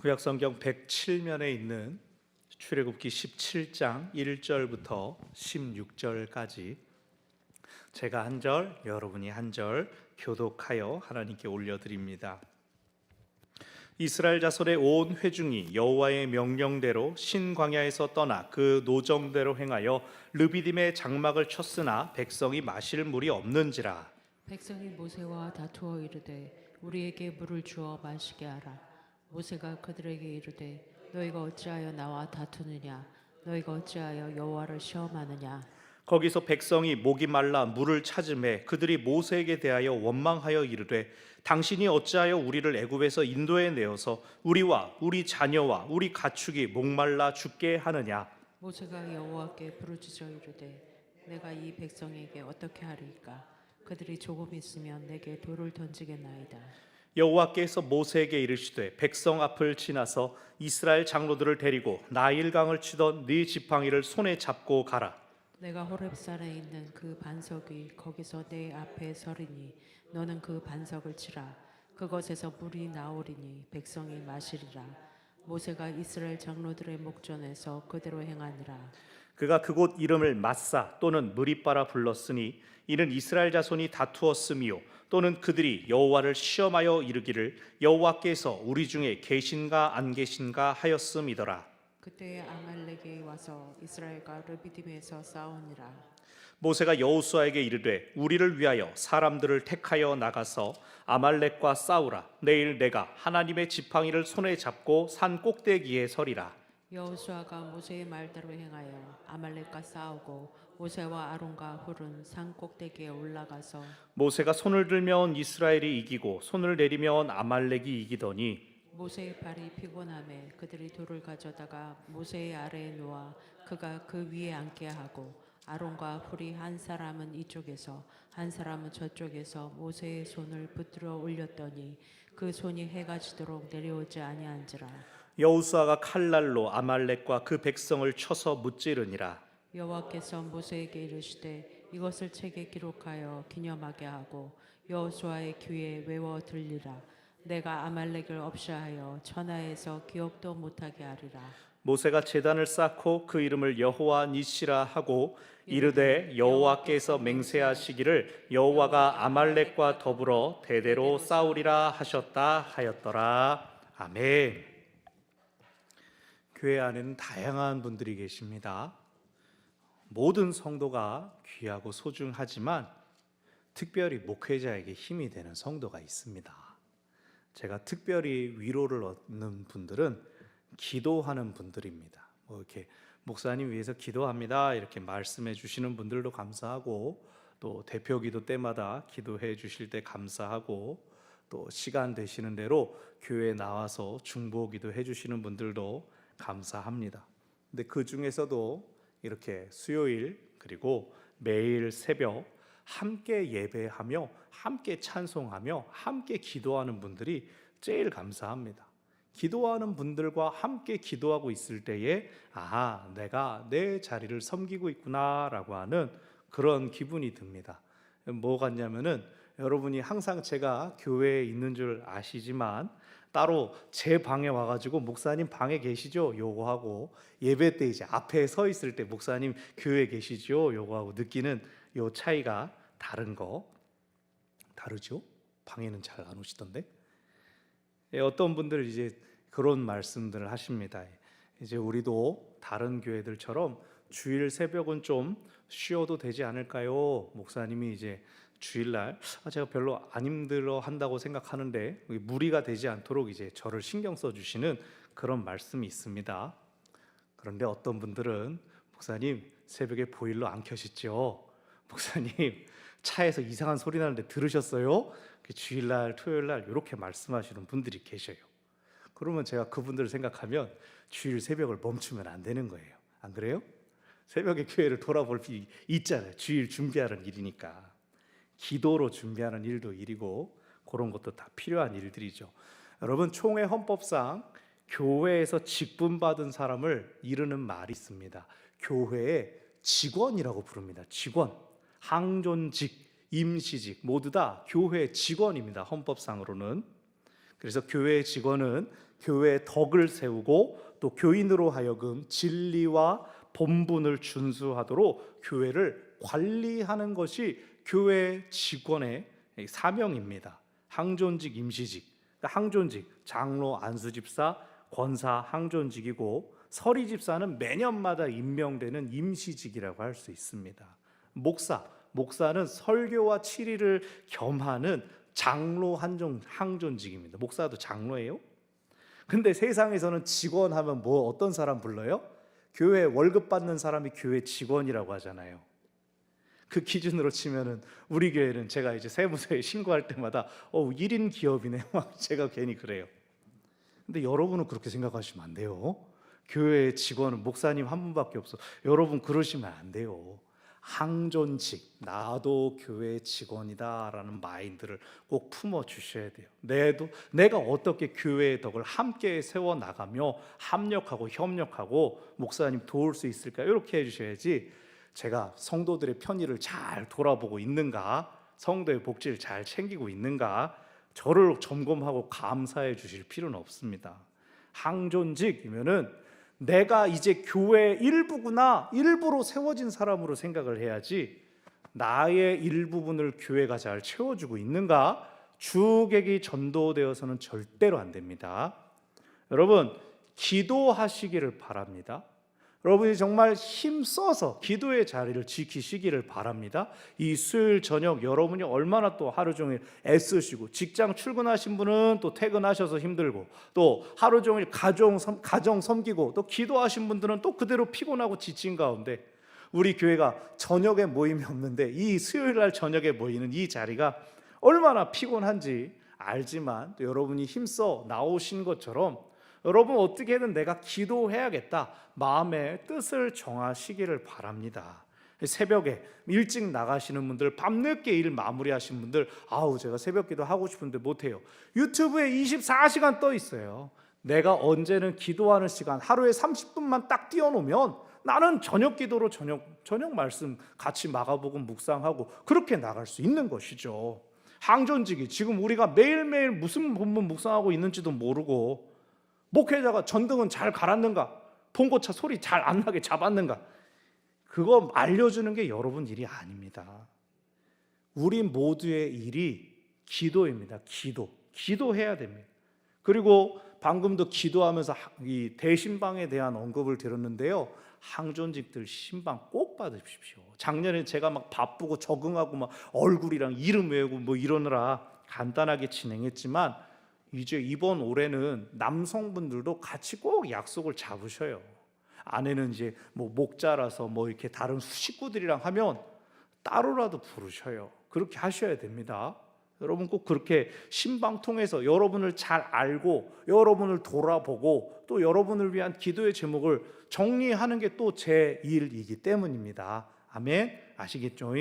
구약성경 107면에 있는 출애굽기 17장 1절부터 16절까지 제가 한 절, 여러분이 한 절 교독하여 하나님께 올려드립니다. 이스라엘 자손의 온 회중이 여호와의 명령대로 신광야에서 떠나 그 노정대로 행하여 르비딤의 장막을 쳤으나 백성이 마실 물이 없는지라. 백성이 모세와 다투어 이르되 우리에게 물을 주어 마시게 하라. 모세가 그들에게 이르되 너희가 어찌하여 나와 다투느냐? 너희가 어찌하여 여호와를 시험하느냐? 거기서 백성이 목이 말라 물을 찾음에 그들이 모세에게 대하여 원망하여 이르되 당신이 어찌하여 우리를 애굽에서 인도해 내어서 우리와 우리 자녀와 우리 가축이 목말라 죽게 하느냐? 모세가 여호와께 부르짖어 이르되 내가 이 백성에게 어떻게 하리이까? 그들이 조금 있으면 내게 돌을 던지겠나이다. 여호와께서 모세에게 이르시되 백성 앞을 지나서 이스라엘 장로들을 데리고 나일강을 치던 네 지팡이를 손에 잡고 가라. 내가 호렙산에 있는 그 반석 위 거기서 내 앞에 서리니 너는 그 반석을 치라. 그것에서 물이 나오리니 백성이 마시리라. 모세가 이스라엘 장로들의 목전에서 그대로 행하니라. 그가 그곳 이름을 마사 또는 무리바라 불렀으니 이는 이스라엘 자손이 다투었음이요 또는 그들이 여호와를 시험하여 이르기를 여호와께서 우리 중에 계신가 안 계신가 하였음이더라. 그때에 아말렉이 와서 이스라엘과 르비딤에서 싸우니라. 모세가 여호수아에게 이르되 우리를 위하여 사람들을 택하여 나가서 아말렉과 싸우라. 내일 내가 하나님의 지팡이를 손에 잡고 산 꼭대기에 서리라. 여호수아가 모세의 말대로 행하여 아말렉과 싸우고 모세와 아론과 훌은 산 꼭대기에 올라가서 모세가 손을 들면 이스라엘이 이기고 손을 내리면 아말렉이 이기더니 모세의 발이 피곤함에 그들이 돌을 가져다가 모세의 아래에 놓아 그가 그 위에 앉게 하고 아론과 훌이 한 사람은 이쪽에서 한 사람은 저쪽에서 모세의 손을 붙들어 올렸더니 그 손이 해가 지도록 내려오지 아니한지라. 여호수아가 칼날로 아말렉과 그 백성을 쳐서 무찌르니라. 여호와께서 모세에게 이르시되 이것을 책에 기록하여 기념하게 하고 여호수아의 귀에 외워 들리라. 내가 아말렉을 없이하여 천하에서 기억도 못하게 하리라. 모세가 제단을 쌓고 그 이름을 여호와 니시라 하고 이르되 여호와께서 맹세하시기를 여호와가 아말렉과 더불어 대대로 싸우리라 하셨다 하였더라. 아멘. 교회 안에는 다양한 분들이 계십니다. 모든 성도가 귀하고 소중하지만 특별히 목회자에게 힘이 되는 성도가 있습니다. 제가 특별히 위로를 얻는 분들은 기도하는 분들입니다. 이렇게 목사님 위해서 기도합니다 이렇게 말씀해 주시는 분들도 감사하고 또 대표 기도 때마다 기도해 주실 때 감사하고 또 시간 되시는 대로 교회에 나와서 중보 기도해 주시는 분들도 감사합니다. 근데 그 중에서도 이렇게 수요일 그리고 매일 새벽 함께 예배하며 함께 찬송하며 함께 기도하는 분들이 제일 감사합니다. 기도하는 분들과 함께 기도하고 있을 때에 내가 내 자리를 섬기고 있구나라고 하는 그런 기분이 듭니다. 뭐 같냐면은 여러분이 항상 제가 교회에 있는 줄 아시지만 따로 제 방에 와가지고 목사님 방에 계시죠? 요거 하고 예배 때 이제 앞에 서 있을 때 목사님 교회에 계시죠? 요거 하고 느끼는 요 차이가 다르죠? 방에는 잘 안 오시던데. 어떤 분들 이제 그런 말씀들을 하십니다. 이제 우리도 다른 교회들처럼 주일 새벽은 좀 쉬어도 되지 않을까요? 목사님이 이제 주일날 제가 별로 안 힘들어 한다고 생각하는데 무리가 되지 않도록 이제 저를 신경 써 주시는 그런 말씀이 있습니다. 그런데 어떤 분들은 목사님 새벽에 보일러 안 켜시죠? 목사님 차에서 이상한 소리 나는데 들으셨어요? 주일날 토요일날 이렇게 말씀하시는 분들이 계셔요. 그러면 제가 그분들을 생각하면 주일 새벽을 멈추면 안 되는 거예요. 안 그래요? 새벽에 교회를 돌아볼 필요 있잖아요. 주일 준비하는 일이니까. 기도로 준비하는 일도 일이고 그런 것도 다 필요한 일들이죠. 여러분 총회 헌법상 교회에서 직분받은 사람을 이르는 말이 있습니다. 교회의 직원이라고 부릅니다. 직원, 항존직, 임시직 모두 다 교회의 직원입니다. 헌법상으로는. 그래서 교회 직원은 교회의 덕을 세우고 또 교인으로 하여금 진리와 본분을 준수하도록 교회를 관리하는 것이 교회 직원의 사명입니다. 항존직, 임시직, 항존직, 장로, 안수집사, 권사, 항존직이고 서리집사는 매년마다 임명되는 임시직이라고 할 수 있습니다. 목사는 설교와 치리를 겸하는 장로 항존직입니다. 목사도 장로예요? 근데 세상에서는 직원 하면 어떤 사람 불러요? 교회 월급 받는 사람이 교회 직원이라고 하잖아요. 그 기준으로 치면은 우리 교회는 제가 이제 세무서에 신고할 때마다 1인 기업이네 막 제가 괜히 그래요. 근데 여러분은 그렇게 생각하시면 안 돼요. 교회 직원은 목사님 한 분밖에 없어. 여러분 그러시면 안 돼요. 항존직, 나도 교회 직원이다라는 마인드를 꼭 품어 주셔야 돼요. 내가 어떻게 교회의 덕을 함께 세워 나가며 합력하고 협력하고 목사님 도울 수 있을까? 이렇게 해주셔야지. 제가 성도들의 편의를 잘 돌아보고 있는가, 성도의 복지를 잘 챙기고 있는가, 저를 점검하고 감사해 주실 필요는 없습니다. 항존직이면은 내가 이제 교회의 일부구나, 일부로 세워진 사람으로 생각을 해야지, 나의 일부분을 교회가 잘 채워주고 있는가, 주객이 전도되어서는 절대로 안 됩니다. 여러분, 기도하시기를 바랍니다. 여러분이 정말 힘써서 기도의 자리를 지키시기를 바랍니다. 이 수요일 저녁 여러분이 얼마나 또 하루 종일 애쓰시고, 직장 출근하신 분은 또 퇴근하셔서 힘들고, 또 하루 종일 가정 섬기고, 또 기도하신 분들은 또 그대로 피곤하고 지친 가운데 우리 교회가 저녁에 모임이 없는데 이 수요일 날 저녁에 모이는 이 자리가 얼마나 피곤한지 알지만, 또 여러분이 힘써 나오신 것처럼 여러분 어떻게든 내가 기도해야겠다, 마음의 뜻을 정하시기를 바랍니다. 새벽에 일찍 나가시는 분들, 밤늦게 일 마무리하신 분들, 제가 새벽 기도 하고 싶은데 못해요. 유튜브에 24시간 떠 있어요. 내가 언제는 기도하는 시간 하루에 30분만 딱 띄워놓으면 나는 저녁 기도로 저녁 말씀 같이 마가복음 묵상하고 그렇게 나갈 수 있는 것이죠. 항존직이 지금 우리가 매일매일 무슨 본문 묵상하고 있는지도 모르고, 목회자가 전등은 잘 갈았는가, 봉고차 소리 잘 안 나게 잡았는가, 그거 알려주는 게 여러분 일이 아닙니다. 우리 모두의 일이 기도입니다. 기도해야 됩니다. 그리고 방금도 기도하면서 이 대신방에 대한 언급을 드렸는데요, 항존직들 신방 꼭 받으십시오. 작년에 제가 막 바쁘고 적응하고 막 얼굴이랑 이름 외우고 이러느라 간단하게 진행했지만, 이제 이번 올해는 남성분들도 같이 꼭 약속을 잡으셔요. 아내는 이제 목자라서 이렇게 다른 식구들이랑 하면 따로라도 부르셔요. 그렇게 하셔야 됩니다. 여러분 꼭 그렇게 신방 통해서 여러분을 잘 알고, 여러분을 돌아보고, 또 여러분을 위한 기도의 제목을 정리하는 게 또 제 일이기 때문입니다. 아멘. 아시겠죠?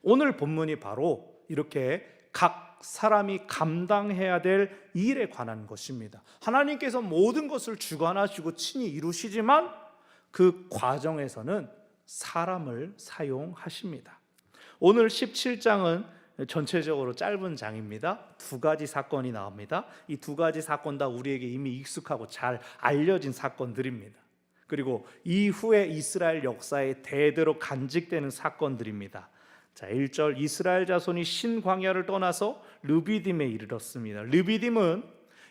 오늘 본문이 바로 이렇게 각 사람이 감당해야 될 일에 관한 것입니다. 하나님께서 모든 것을 주관하시고 친히 이루시지만 그 과정에서는 사람을 사용하십니다. 오늘 17장은 전체적으로 짧은 장입니다. 2가지 사건이 나옵니다. 이 2가지 사건 다 우리에게 이미 익숙하고 잘 알려진 사건들입니다. 그리고 이후에 이스라엘 역사에 대대로 간직되는 사건들입니다. 자, 1절, 이스라엘 자손이 신광야를 떠나서 르비딤에 이르렀습니다. 르비딤은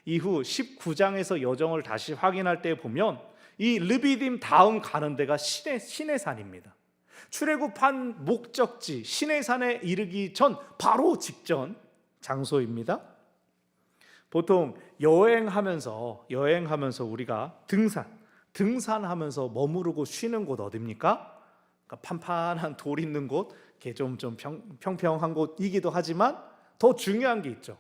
이후 19장에서 여정을 다시 확인할 때 보면 이 르비딤 다음 가는 데가 시내산입니다. 출애굽한 목적지 시내산에 이르기 전 바로 직전 장소입니다. 보통 여행하면서 우리가 등산하면서 머무르고 쉬는 곳 어디입니까? 그러니까 판판한 돌 있는 곳, 좀 평평한 곳이기도 하지만 더 중요한 게 있죠.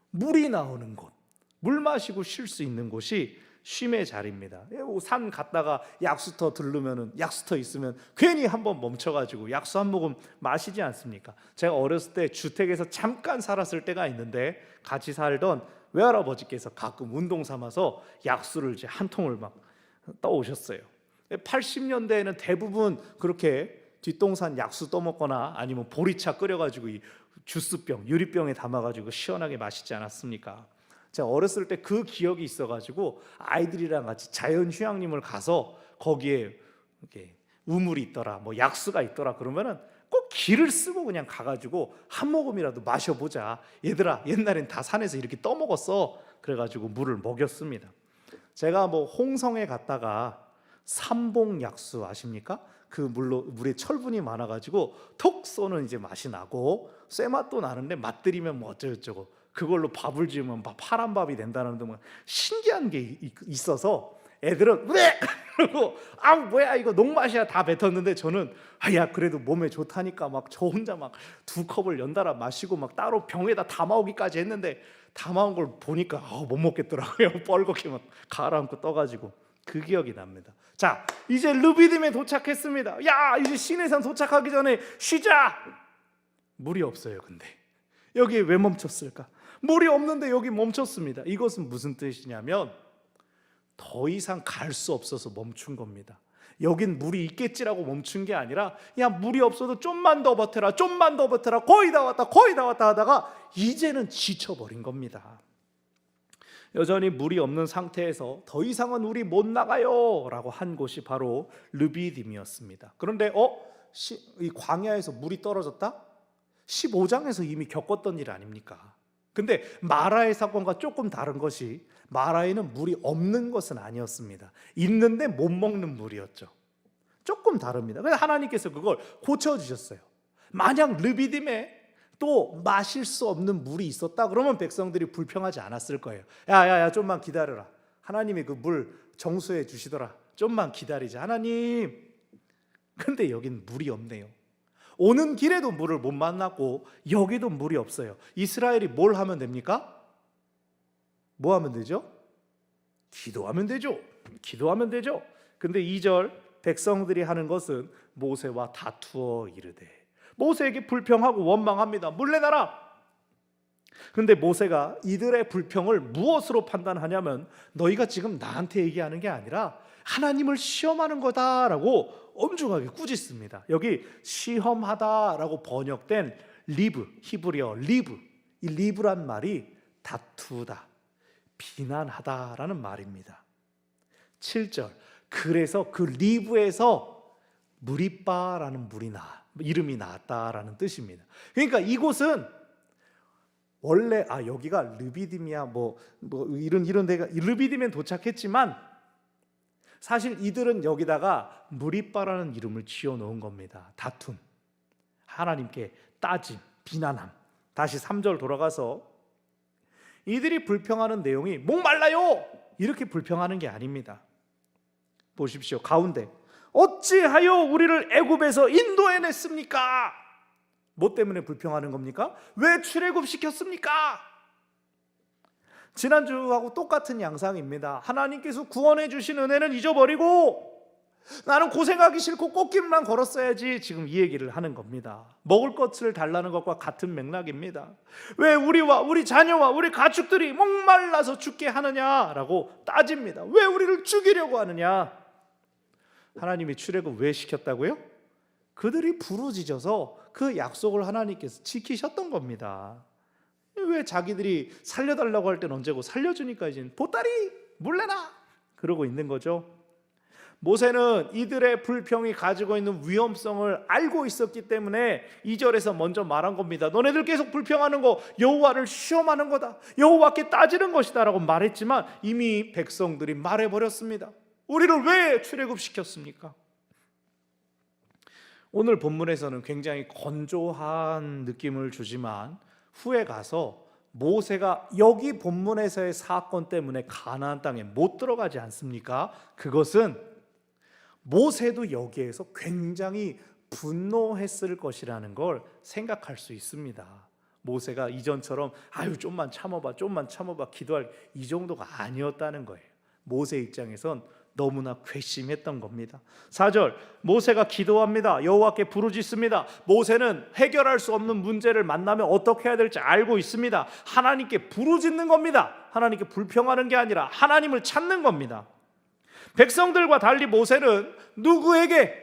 물이 나오는 곳, 물 마시고 쉴 수 있는 곳이 쉼의 자리입니다. 산 갔다가 약수터 들르면은, 약수터 있으면 괜히 한번 멈춰가지고 약수 한 모금 마시지 않습니까? 제가 어렸을 때 주택에서 잠깐 살았을 때가 있는데, 같이 살던 외할아버지께서 가끔 운동 삼아서 약수를 이제 한 통을 막 떠오셨어요. 80년대에는 대부분 그렇게 뒷동산 약수 떠먹거나 아니면 보리차 끓여가지고 주스병, 유리병에 담아가지고 시원하게 마시지 않았습니까? 제가 어렸을 때 그 기억이 있어가지고 아이들이랑 같이 자연휴양림을 가서 거기에 이렇게 우물이 있더라, 뭐 약수가 있더라 그러면은 꼭 기를 쓰고 그냥 가가지고 한 모금이라도 마셔보자. 얘들아, 옛날엔 다 산에서 이렇게 떠먹었어. 그래가지고 물을 먹였습니다. 제가 뭐 홍성에 갔다가 삼봉약수 아십니까? 그 물에 철분이 많아가지고 톡 쏘는 이제 맛이 나고 쇠맛도 나는데 맛들이면 뭐 어쩌고저쩌고 그걸로 밥을 지으면 파란 밥이 된다는 등 신기한 게 있어서 애들은 왜? 그러고 아 뭐야 이거 녹맛이야 다 뱉었는데 저는 야 그래도 몸에 좋다니까 막 저 혼자 막 2컵을 연달아 마시고 막 따로 병에다 담아오기까지 했는데 담아온 걸 보니까 못 먹겠더라고요. 뻘겋게 막 가라앉고 떠가지고 그 기억이 납니다. 자, 이제 르비딤에 도착했습니다. 야, 이제 시내산 도착하기 전에 쉬자. 물이 없어요. 근데 여기에 왜 멈췄을까? 물이 없는데 여기 멈췄습니다. 이것은 무슨 뜻이냐면 더 이상 갈 수 없어서 멈춘 겁니다. 여긴 물이 있겠지라고 멈춘 게 아니라 야 물이 없어도 좀만 더 버텨라, 좀만 더 버텨라, 거의 다 왔다, 거의 다 왔다 하다가 이제는 지쳐버린 겁니다. 여전히 물이 없는 상태에서 더 이상은 우리 못 나가요 라고 한 곳이 바로 르비딤이었습니다. 그런데 이 광야에서 물이 떨어졌다? 15장에서 이미 겪었던 일 아닙니까? 근데 마라의 사건과 조금 다른 것이 마라에는 물이 없는 것은 아니었습니다. 있는데 못 먹는 물이었죠. 조금 다릅니다. 그래서 하나님께서 그걸 고쳐주셨어요. 만약 르비딤에 또 마실 수 없는 물이 있었다 그러면 백성들이 불평하지 않았을 거예요. 야야야 좀만 기다려라. 하나님이 그 물 정수해 주시더라. 좀만 기다리자 하나님. 근데 여긴 물이 없네요. 오는 길에도 물을 못 만났고 여기도 물이 없어요. 이스라엘이 뭘 하면 됩니까? 뭐 하면 되죠? 기도하면 되죠. 기도하면 되죠. 근데 2절 백성들이 하는 것은 모세와 다투어 이르되 모세에게 불평하고 원망합니다. 물 내놔라. 그런데 모세가 이들의 불평을 무엇으로 판단하냐면 너희가 지금 나한테 얘기하는 게 아니라 하나님을 시험하는 거다라고 엄중하게 꾸짖습니다. 여기 시험하다라고 번역된 리브, 히브리어 리브, 이 리브란 말이 다투다, 비난하다라는 말입니다. 7절 그래서 그 리브에서 무리바라는 이름이 나왔다라는 뜻입니다. 그러니까 이곳은 원래 여기가 르비딤이야 뭐 이런 데가 르비딤에 도착했지만 사실 이들은 여기다가 무리바라는 이름을 지어 놓은 겁니다. 다툼, 하나님께 따짐, 비난함. 다시 3절 돌아가서 이들이 불평하는 내용이 목말라요 이렇게 불평하는 게 아닙니다. 보십시오. 가운데 어찌하여 우리를 애굽에서 인도해냈습니까? 뭐 때문에 불평하는 겁니까? 왜 출애굽시켰습니까? 지난주하고 똑같은 양상입니다. 하나님께서 구원해 주신 은혜는 잊어버리고 나는 고생하기 싫고 꽃길만 걸었어야지 지금 이 얘기를 하는 겁니다. 먹을 것을 달라는 것과 같은 맥락입니다. 왜 우리와 우리 자녀와 우리 가축들이 목말라서 죽게 하느냐라고 따집니다. 왜 우리를 죽이려고 하느냐? 하나님이 출애굽 왜 시켰다고요? 그들이 부르짖어서 그 약속을 하나님께서 지키셨던 겁니다. 왜 자기들이 살려달라고 할 땐 언제고 살려주니까 이제 보따리 물레나 그러고 있는 거죠. 모세는 이들의 불평이 가지고 있는 위험성을 알고 있었기 때문에 2절에서 먼저 말한 겁니다. 너네들 계속 불평하는 거 여호와를 시험하는 거다, 여호와께 따지는 것이다 라고 말했지만 이미 백성들이 말해버렸습니다. 우리를 왜 출애굽시켰습니까? 오늘 본문에서는 굉장히 건조한 느낌을 주지만 후에 가서 모세가 여기 본문에서의 사건 때문에 가나안 땅에 못 들어가지 않습니까? 그것은 모세도 여기에서 굉장히 분노했을 것이라는 걸 생각할 수 있습니다. 모세가 이전처럼 좀만 참아봐 기도할 이 정도가 아니었다는 거예요. 모세 입장에선 너무나 괘씸했던 겁니다. 4절 모세가 기도합니다. 여호와께 부르짖습니다. 모세는 해결할 수 없는 문제를 만나면 어떻게 해야 될지 알고 있습니다. 하나님께 부르짖는 겁니다. 하나님께 불평하는 게 아니라 하나님을 찾는 겁니다. 백성들과 달리 모세는 누구에게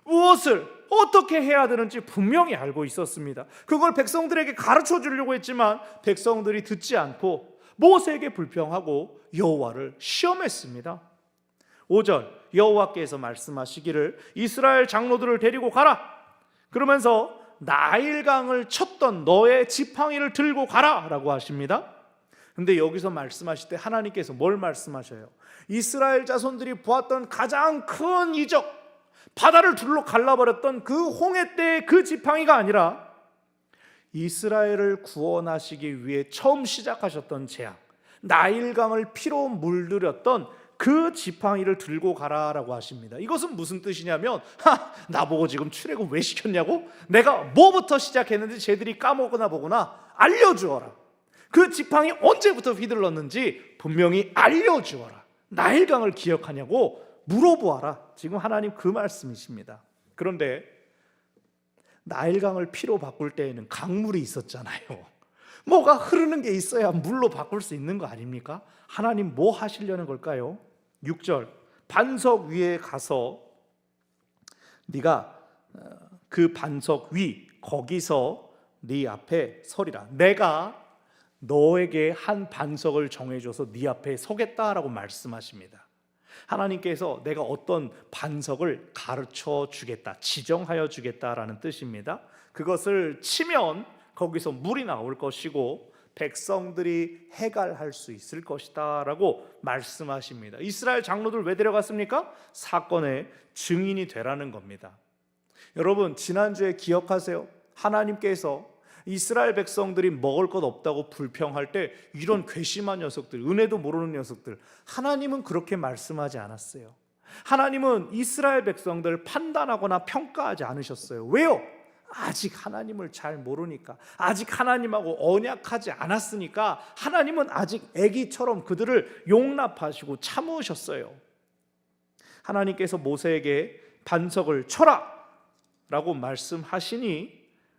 무엇을 어떻게 해야 되는지 분명히 알고 있었습니다. 그걸 백성들에게 가르쳐 주려고 했지만 백성들이 듣지 않고 모세에게 불평하고 여호와를 시험했습니다. 5절 여호와께서 말씀하시기를 이스라엘 장로들을 데리고 가라. 그러면서 나일강을 쳤던 너의 지팡이를 들고 가라 라고 하십니다. 근데 여기서 말씀하실 때 하나님께서 뭘 말씀하셔요? 이스라엘 자손들이 보았던 가장 큰 이적, 바다를 둘러 갈라버렸던 그 홍해 때의 그 지팡이가 아니라 이스라엘을 구원하시기 위해 처음 시작하셨던 재앙, 나일강을 피로 물들였던 그 지팡이를 들고 가라라고 하십니다. 이것은 무슨 뜻이냐면 나보고 지금 출애굽 왜 시켰냐고? 내가 뭐부터 시작했는지 쟤들이 까먹거나 보거나 알려주어라. 그 지팡이 언제부터 휘둘렀는지 분명히 알려주어라. 나일강을 기억하냐고 물어보아라. 지금 하나님 그 말씀이십니다. 그런데 나일강을 피로 바꿀 때에는 강물이 있었잖아요. 뭐가 흐르는 게 있어야 물로 바꿀 수 있는 거 아닙니까? 하나님 뭐 하시려는 걸까요? 6절 반석 위에 가서 네가 그 반석 위 거기서 네 앞에 서리라. 내가 너에게 한 반석을 정해줘서 네 앞에 서겠다라고 말씀하십니다. 하나님께서 내가 어떤 반석을 가르쳐 주겠다, 지정하여 주겠다라는 뜻입니다. 그것을 치면 거기서 물이 나올 것이고 백성들이 해갈할 수 있을 것이다 라고 말씀하십니다. 이스라엘 장로들 왜 데려갔습니까? 사건의 증인이 되라는 겁니다. 여러분 지난주에 기억하세요? 하나님께서 이스라엘 백성들이 먹을 것 없다고 불평할 때 이런 괘씸한 녀석들, 은혜도 모르는 녀석들, 하나님은 그렇게 말씀하지 않았어요. 하나님은 이스라엘 백성들을 판단하거나 평가하지 않으셨어요. 왜요? 아직 하나님을 잘 모르니까, 아직 하나님하고 언약하지 않았으니까 하나님은 아직 아기처럼 그들을 용납하시고 참으셨어요. 하나님께서 모세에게 반석을 쳐라 라고 말씀하시니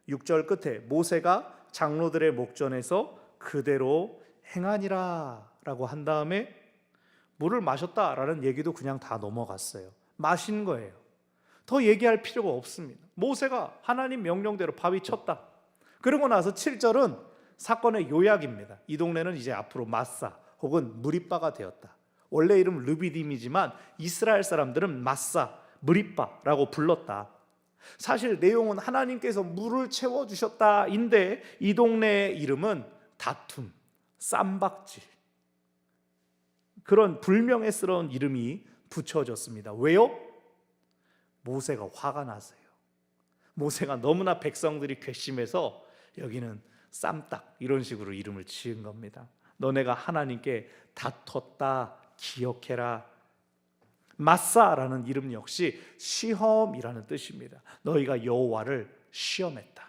6절 끝에 모세가 장로들의 목전에서 그대로 행하니라 라고 한 다음에 물을 마셨다라는 얘기도 그냥 다 넘어갔어요. 마신 거예요. 더 얘기할 필요가 없습니다. 모세가 하나님 명령대로 바위 쳤다. 그러고 나서 7절은 사건의 요약입니다. 이 동네는 이제 앞으로 마사 혹은 무리바가 되었다. 원래 이름 르비딤이지만 이스라엘 사람들은 마사, 무리바라고 불렀다. 사실 내용은 하나님께서 물을 채워주셨다인데 이 동네의 이름은 다툼, 쌈박질, 그런 불명예스러운 이름이 붙여졌습니다. 왜요? 모세가 화가 나서요. 모세가 너무나 백성들이 괘씸해서 여기는 쌈딱 이런 식으로 이름을 지은 겁니다. 너네가 하나님께 다퉜다 기억해라. 마사라는 이름 역시 시험이라는 뜻입니다. 너희가 여호와를 시험했다.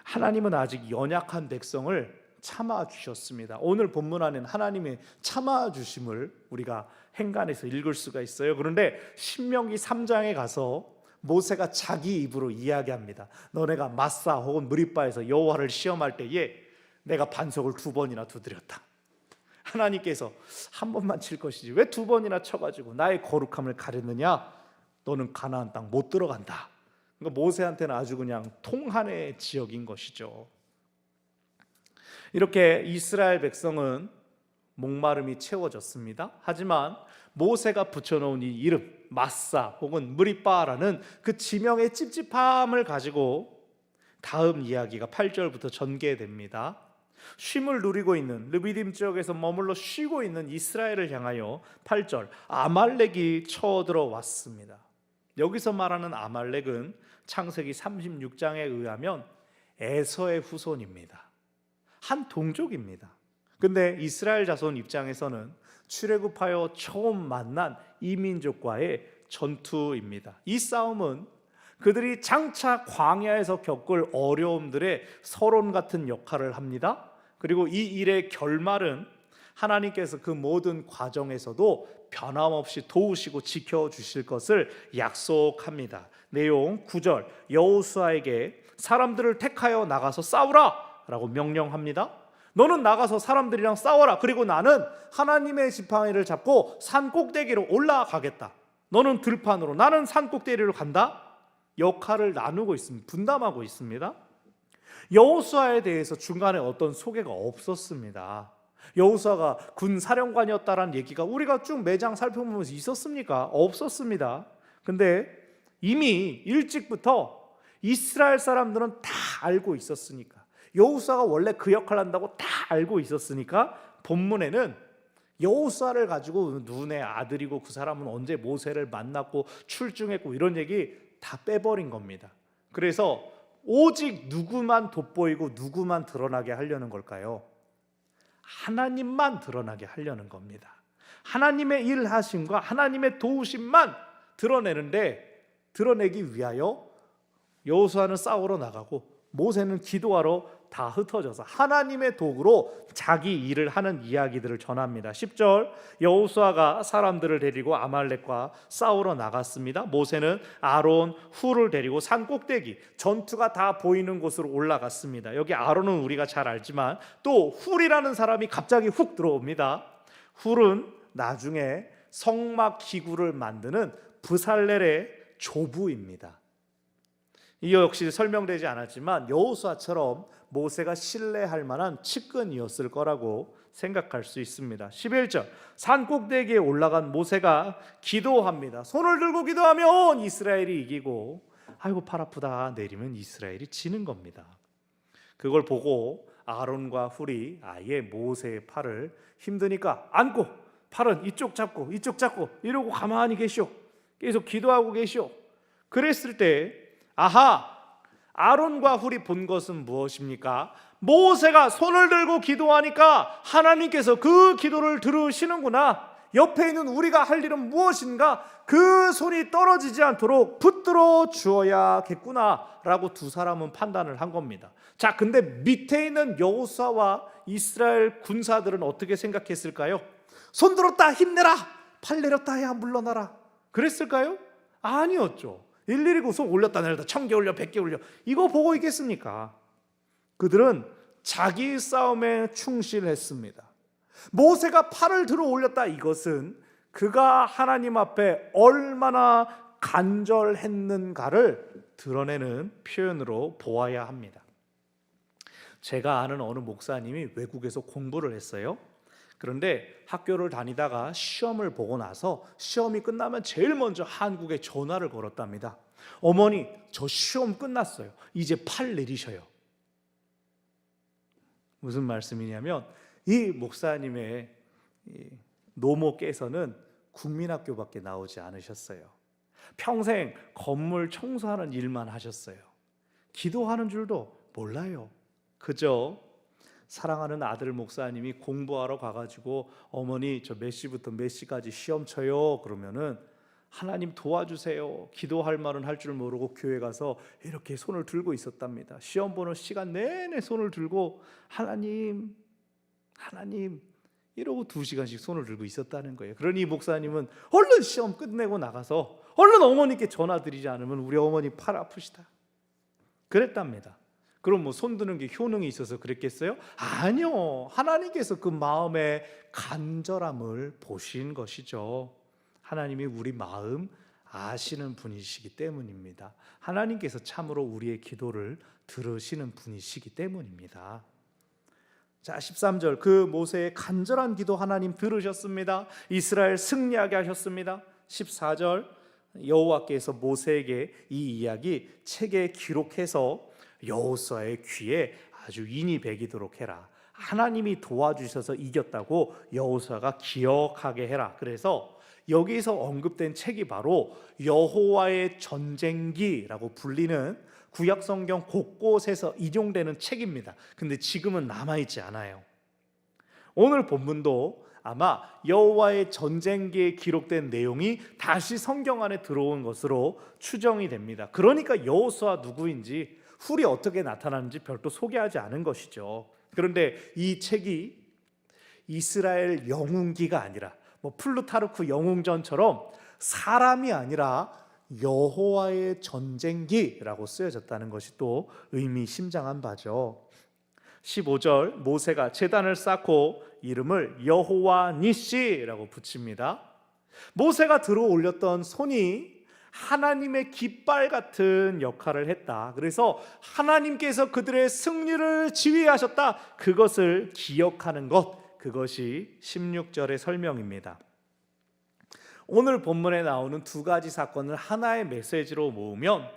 하나님은 아직 연약한 백성을 참아주셨습니다. 오늘 본문 안에는 하나님의 참아주심을 우리가 행간에서 읽을 수가 있어요. 그런데 신명기 3장에 가서 모세가 자기 입으로 이야기합니다. 너네가 마사 혹은 무리바에서 여호와를 시험할 때에 내가 반석을 2번이나 두드렸다. 하나님께서 한 번만 칠 것이지 왜 2번이나 쳐가지고 나의 거룩함을 가렸느냐? 너는 가나안 땅 못 들어간다. 그러니까 모세한테는 아주 그냥 통한의 지역인 것이죠. 이렇게 이스라엘 백성은 목마름이 채워졌습니다. 하지만 모세가 붙여놓은 이 이름 마사 혹은 무리바라는 그 지명의 찝찝함을 가지고 다음 이야기가 8절부터 전개됩니다. 쉼을 누리고 있는 르비딤 지역에서 머물러 쉬고 있는 이스라엘을 향하여 8절 아말렉이 쳐들어왔습니다. 여기서 말하는 아말렉은 창세기 36장에 의하면 에서의 후손입니다. 한 동족입니다. 근데 이스라엘 자손 입장에서는 출애굽하여 처음 만난 이민족과의 전투입니다. 이 싸움은 그들이 장차 광야에서 겪을 어려움들의 서론 같은 역할을 합니다. 그리고 이 일의 결말은 하나님께서 그 모든 과정에서도 변함없이 도우시고 지켜주실 것을 약속합니다. 내용 9절 여호수아에게 사람들을 택하여 나가서 싸우라 라고 명령합니다. 너는 나가서 사람들이랑 싸워라. 그리고 나는 하나님의 지팡이를 잡고 산 꼭대기로 올라가겠다. 너는 들판으로, 나는 산꼭대기로 간다. 역할을 나누고 있습니다. 분담하고 있습니다. 여호수아에 대해서 중간에 어떤 소개가 없었습니다. 여호수아가 군사령관이었다라는 얘기가 우리가 쭉 매장 살펴보면서 있었습니까? 없었습니다. 근데 이미 일찍부터 이스라엘 사람들은 다 알고 있었으니까, 여호수아가 원래 그 역할을 한다고 다 알고 있었으니까 본문에는 여호수아를 가지고 눈의 아들이고 그 사람은 언제 모세를 만났고 출중했고 이런 얘기 다 빼버린 겁니다. 그래서 오직 누구만 돋보이고 누구만 드러나게 하려는 걸까요? 하나님만 드러나게 하려는 겁니다. 하나님의 일하심과 하나님의 도우심만 드러내기 위하여 여호수아는 싸우러 나가고 모세는 기도하러 다 흩어져서 하나님의 도구로 자기 일을 하는 이야기들을 전합니다. 10절, 여호수아가 사람들을 데리고 아말렉과 싸우러 나갔습니다. 모세는 아론, 훌을 데리고 산 꼭대기, 전투가 다 보이는 곳으로 올라갔습니다. 여기 아론은 우리가 잘 알지만 또 훌이라는 사람이 갑자기 훅 들어옵니다. 훌은 나중에 성막 기구를 만드는 브살렐의 조부입니다. 이 역시 설명되지 않았지만 여호수아처럼 모세가 신뢰할 만한 측근이었을 거라고 생각할 수 있습니다. 11절, 산 꼭대기에 올라간 모세가 기도합니다. 손을 들고 기도하면 이스라엘이 이기고, 아이고 팔 아프다 내리면 이스라엘이 지는 겁니다. 그걸 보고 아론과 훌이 아예 모세의 팔을 힘드니까 안고, 팔은 이쪽 잡고 이러고 가만히 계시오. 계속 기도하고 계시오. 그랬을 때 아하, 아론과 훌이 본 것은 무엇입니까? 모세가 손을 들고 기도하니까 하나님께서 그 기도를 들으시는구나. 옆에 있는 우리가 할 일은 무엇인가? 그 손이 떨어지지 않도록 붙들어 주어야겠구나 라고 두 사람은 판단을 한 겁니다. 자, 근데 밑에 있는 여호수아와 이스라엘 군사들은 어떻게 생각했을까요? 손 들었다 힘내라, 팔 내렸다 해야 물러나라, 그랬을까요? 아니었죠. 일일이 손 올렸다 내렸다 1000개 올려 100개 올려 이거 보고 있겠습니까? 그들은 자기 싸움에 충실했습니다. 모세가 팔을 들어 올렸다, 이것은 그가 하나님 앞에 얼마나 간절했는가를 드러내는 표현으로 보아야 합니다. 제가 아는 어느 목사님이 외국에서 공부를 했어요. 그런데 학교를 다니다가 시험을 보고 나서 시험이 끝나면 제일 먼저 한국에 전화를 걸었답니다. 어머니, 저 시험 끝났어요. 이제 팔 내리셔요. 무슨 말씀이냐면 이 목사님의 노모께서는 국민학교밖에 나오지 않으셨어요. 평생 건물 청소하는 일만 하셨어요. 기도하는 줄도 몰라요. 그저 사랑하는 아들 목사님이 공부하러 가가지고 어머니 저 몇 시부터 몇 시까지 시험 쳐요 그러면은 하나님 도와주세요 기도할 말은 할 줄 모르고 교회 가서 이렇게 손을 들고 있었답니다. 시험 보는 시간 내내 손을 들고 하나님 이러고 2시간씩 손을 들고 있었다는 거예요. 그러니 목사님은 얼른 시험 끝내고 나가서 얼른 어머니께 전화 드리지 않으면 우리 어머니 팔 아프시다 그랬답니다. 그럼 뭐 손드는 게 효능이 있어서 그랬겠어요? 아니요. 하나님께서 그 마음의 간절함을 보신 것이죠. 하나님이 우리 마음 아시는 분이시기 때문입니다. 하나님께서 참으로 우리의 기도를 들으시는 분이시기 때문입니다. 자, 13절, 그 모세의 간절한 기도 하나님 들으셨습니다. 이스라엘 승리하게 하셨습니다. 14절, 여호와께서 모세에게 이 이야기 책에 기록해서 여호수아의 귀에 아주 인이 배기도록 해라. 하나님이 도와주셔서 이겼다고 여호수아가 기억하게 해라. 그래서 여기서 언급된 책이 바로 여호와의 전쟁기라고 불리는 구약 성경 곳곳에서 인용되는 책입니다. 근데 지금은 남아있지 않아요. 오늘 본문도 아마 여호와의 전쟁기에 기록된 내용이 다시 성경 안에 들어온 것으로 추정이 됩니다. 그러니까 여호수아 누구인지 훌이 어떻게 나타나는지 별도 소개하지 않은 것이죠. 그런데 이 책이 이스라엘 영웅기가 아니라 뭐 플루타르크 영웅전처럼 사람이 아니라 여호와의 전쟁기라고 쓰여졌다는 것이 또 의미심장한 바죠. 15절, 모세가 제단을 쌓고 이름을 여호와 니시라고 붙입니다. 모세가 들어 올렸던 손이 하나님의 깃발 같은 역할을 했다. 그래서 하나님께서 그들의 승리를 지휘하셨다. 그것을 기억하는 것, 그것이 16절의 설명입니다. 오늘 본문에 나오는 두 가지 사건을 하나의 메시지로 모으면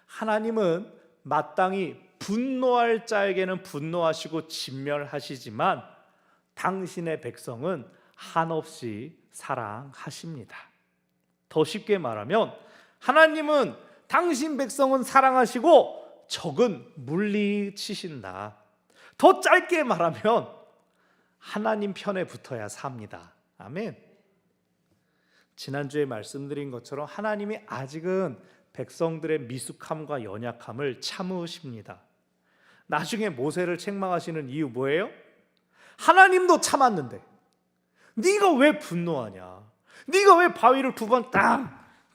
하나님은 마땅히 분노할 자에게는 분노하시고 진멸하시지만 당신의 백성은 한없이 사랑하십니다. 더 쉽게 말하면 하나님은 당신 백성은 사랑하시고 적은 물리치신다. 더 짧게 말하면 하나님 편에 붙어야 삽니다. 아멘. 지난주에 말씀드린 것처럼 하나님이 아직은 백성들의 미숙함과 연약함을 참으십니다. 나중에 모세를 책망하시는 이유 뭐예요? 하나님도 참았는데 네가 왜 분노하냐? 네가 왜 바위를 두 번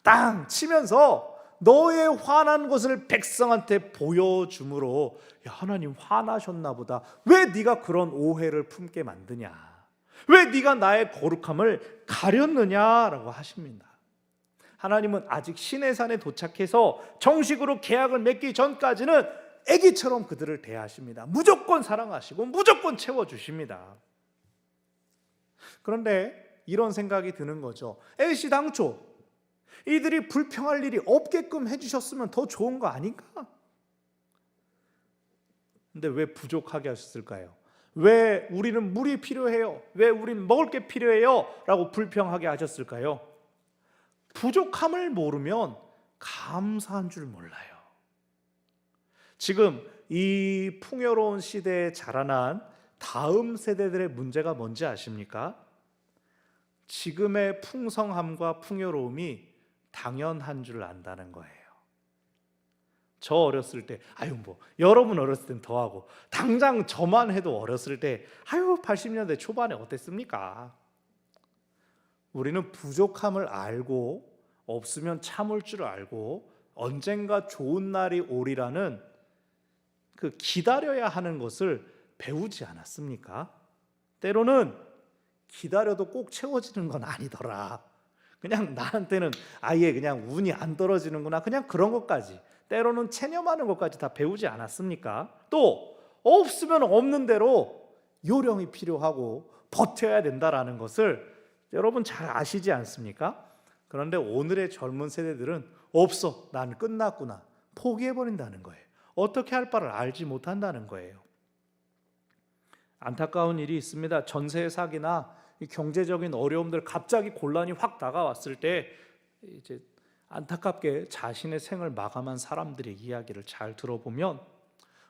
땅 치면서 너의 화난 것을 백성한테 보여줌으로 야, 하나님 화나셨나 보다. 왜 네가 그런 오해를 품게 만드냐? 왜 네가 나의 거룩함을 가렸느냐라고 하십니다. 하나님은 아직 시내산에 도착해서 정식으로 계약을 맺기 전까지는 아기처럼 그들을 대하십니다. 무조건 사랑하시고 무조건 채워주십니다. 그런데 이런 생각이 드는 거죠. 애시당초 이들이 불평할 일이 없게끔 해주셨으면 더 좋은 거 아닌가? 근데 왜 부족하게 하셨을까요? 왜 우리는 물이 필요해요? 왜 우리는 먹을 게 필요해요? 라고 불평하게 하셨을까요? 부족함을 모르면 감사한 줄 몰라요. 지금 이 풍요로운 시대에 자라난 다음 세대들의 문제가 뭔지 아십니까? 지금의 풍성함과 풍요로움이 당연한 줄 안다는 거예요. 저 어렸을 때 여러분 어렸을 땐 더하고 당장 저만 해도 어렸을 때 80년대 초반에 어땠습니까? 우리는 부족함을 알고 없으면 참을 줄 알고 언젠가 좋은 날이 오리라는 그 기다려야 하는 것을 배우지 않았습니까? 때로는 기다려도 꼭 채워지는 건 아니더라. 그냥 나한테는 아예 그냥 운이 안 떨어지는구나. 그냥 그런 것까지, 때로는 체념하는 것까지 다 배우지 않았습니까? 또 없으면 없는 대로 요령이 필요하고 버텨야 된다라는 것을 여러분 잘 아시지 않습니까? 그런데 오늘의 젊은 세대들은 없어, 난 끝났구나, 포기해버린다는 거예요. 어떻게 할 바를 알지 못한다는 거예요. 안타까운 일이 있습니다. 전세 사기나 경제적인 어려움들, 갑자기 곤란이 확 다가왔을 때 이제 안타깝게 자신의 생을 마감한 사람들의 이야기를 잘 들어보면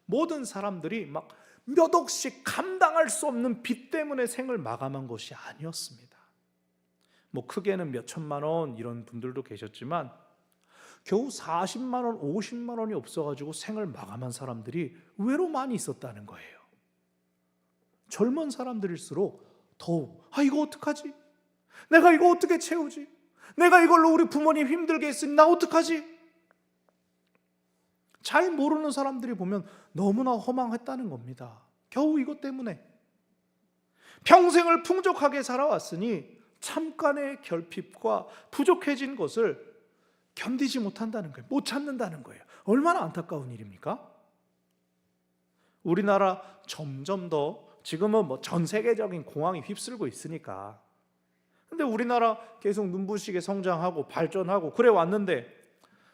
모든 사람들이 막 몇 억씩 감당할 수 없는 빚 때문에 생을 마감한 것이 아니었습니다. 크게는 몇 천만 원 이런 분들도 계셨지만 겨우 40만 원, 50만 원이 없어가지고 생을 마감한 사람들이 의외로 많이 있었다는 거예요. 젊은 사람들일수록 더욱 이거 어떡하지? 내가 이거 어떻게 채우지? 내가 이걸로 우리 부모님 힘들게 했으니 나 어떡하지? 잘 모르는 사람들이 보면 너무나 허망했다는 겁니다. 겨우 이것 때문에 평생을 풍족하게 살아왔으니 잠깐의 결핍과 부족해진 것을 견디지 못한다는 거예요. 못 참는다는 거예요. 얼마나 안타까운 일입니까? 우리나라 점점 더 지금은 전 세계적인 공황이 휩쓸고 있으니까. 근데 우리나라 계속 눈부시게 성장하고 발전하고 그래 왔는데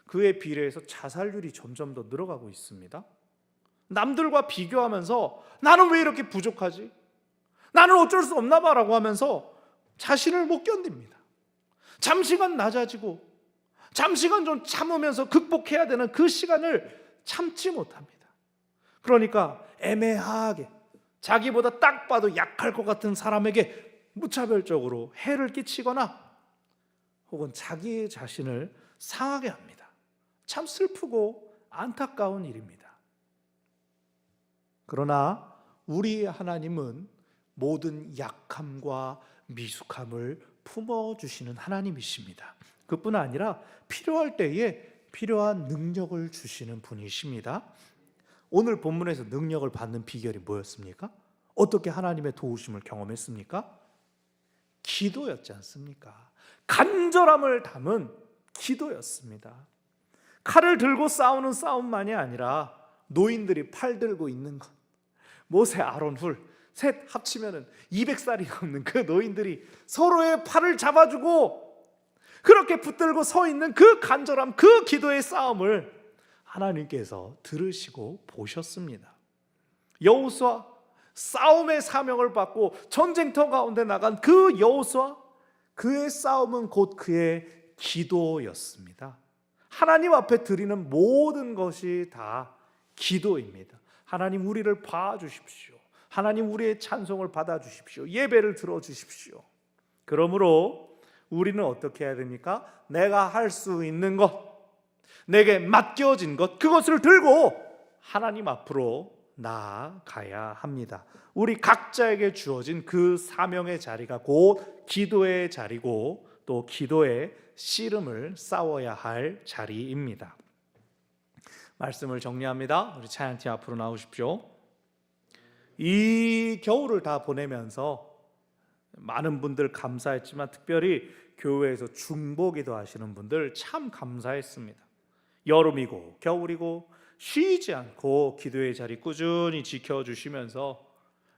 그에 비례해서 자살률이 점점 더 늘어가고 있습니다. 남들과 비교하면서 나는 왜 이렇게 부족하지? 나는 어쩔 수 없나 봐라고 하면서 자신을 못 견딥니다. 잠시간 낮아지고 잠시간 좀 참으면서 극복해야 되는 그 시간을 참지 못합니다. 그러니까 애매하게 자기보다 딱 봐도 약할 것 같은 사람에게 무차별적으로 해를 끼치거나 혹은 자기 자신을 상하게 합니다. 참 슬프고 안타까운 일입니다. 그러나 우리 하나님은 모든 약함과 미숙함을 품어주시는 하나님이십니다. 그뿐 아니라 필요할 때에 필요한 능력을 주시는 분이십니다. 오늘 본문에서 능력을 받는 비결이 뭐였습니까? 어떻게 하나님의 도우심을 경험했습니까? 기도였지 않습니까? 간절함을 담은 기도였습니다. 칼을 들고 싸우는 싸움만이 아니라 노인들이 팔 들고 있는 것, 모세, 아론, 훌 셋 합치면 200살이 넘는 그 노인들이 서로의 팔을 잡아주고 그렇게 붙들고 서 있는 그 간절함, 그 기도의 싸움을 하나님께서 들으시고 보셨습니다. 여호수아, 싸움의 사명을 받고 전쟁터 가운데 나간 그 여호수아, 그의 싸움은 곧 그의 기도였습니다. 하나님 앞에 드리는 모든 것이 다 기도입니다. 하나님, 우리를 봐주십시오. 하나님, 우리의 찬송을 받아주십시오. 예배를 들어주십시오. 그러므로 우리는 어떻게 해야 됩니까? 내가 할 수 있는 것, 내게 맡겨진 것, 그것을 들고 하나님 앞으로 나아가야 합니다. 우리 각자에게 주어진 그 사명의 자리가 곧 기도의 자리고 또 기도의 씨름을 싸워야 할 자리입니다. 말씀을 정리합니다. 우리 찬양팀 앞으로 나오십시오. 이 겨울을 다 보내면서 많은 분들 감사했지만 특별히 교회에서 중보기도 하시는 분들 참 감사했습니다. 여름이고 겨울이고 쉬지 않고 기도의 자리 꾸준히 지켜주시면서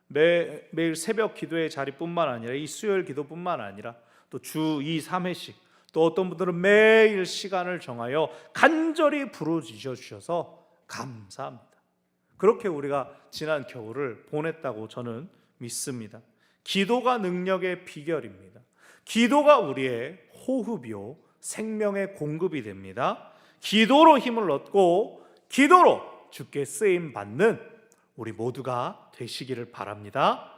매일 새벽 기도의 자리뿐만 아니라 이 수요일 기도뿐만 아니라 또 주 2, 3회씩 또 어떤 분들은 매일 시간을 정하여 간절히 부르짖어 주셔서 감사합니다. 그렇게 우리가 지난 겨울을 보냈다고 저는 믿습니다. 기도가 능력의 비결입니다. 기도가 우리의 호흡이요 생명의 공급이 됩니다. 기도로 힘을 얻고 기도로 주께 쓰임 받는 우리 모두가 되시기를 바랍니다.